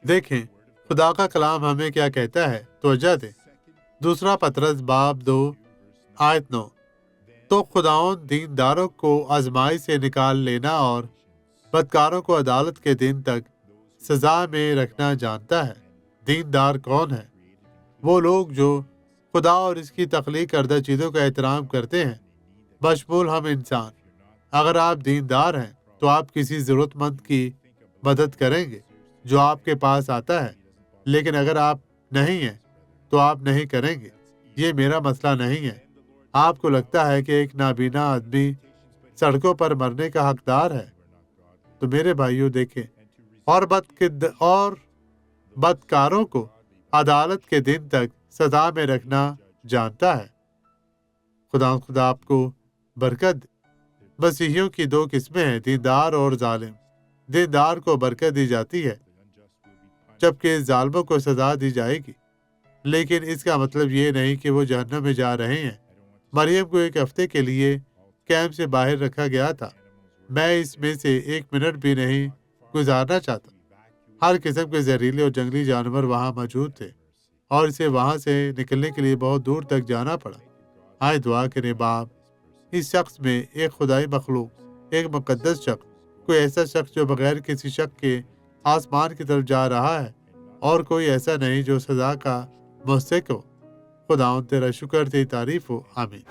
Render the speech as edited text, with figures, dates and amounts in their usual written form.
دیکھیں خدا کا کلام ہمیں کیا کہتا ہے، توجہ دیں۔ دوسرا پطرس باب 2:9۔ تو خداوند دینداروں کو آزمائی سے نکال لینا اور بدکاروں کو عدالت کے دن تک سزا میں رکھنا جانتا ہے۔ دیندار کون ہے؟ وہ لوگ جو خدا اور اس کی تخلیق کردہ چیزوں کا احترام کرتے ہیں، بشمول ہم انسان۔ اگر آپ دیندار ہیں تو آپ کسی ضرورت مند کی مدد کریں گے جو آپ کے پاس آتا ہے، لیکن اگر آپ نہیں ہیں تو آپ نہیں کریں گے۔ یہ میرا مسئلہ نہیں ہے۔ آپ کو لگتا ہے کہ ایک نابینا آدمی سڑکوں پر مرنے کا حقدار ہے؟ تو میرے بھائیوں دیکھیں، اور بدکاروں کو عدالت کے دن تک سزا میں رکھنا جانتا ہے۔ خدا آپ کو برکت دے۔ مسیحیوں کی دو قسمیں ہیں، دیندار اور ظالم۔ دیندار کو برکت دی جاتی ہے جبکہ ظالموں کو سزا دی جائے گی، لیکن اس کا مطلب یہ نہیں کہ وہ جہنم میں جا رہے ہیں۔ مریم کو 1 ہفتے کے لیے کیمپ سے باہر رکھا گیا تھا۔ میں اس میں سے 1 منٹ بھی نہیں گزارنا چاہتا۔ ہر قسم کے زہریلے اور جنگلی جانور وہاں موجود تھے اور اسے وہاں سے نکلنے کے لیے بہت دور تک جانا پڑا۔ آئے دعا کریں، باپ، اس شخص میں ایک خدائی مخلوق، ایک مقدس شخص، کوئی ایسا شخص جو بغیر کسی شک کے آسمان کی طرف جا رہا ہے، اور کوئی ایسا نہیں جو سزا کا مستحق ہو۔ خداوند تیرا شکر، تیری تعریف ہو، آمین۔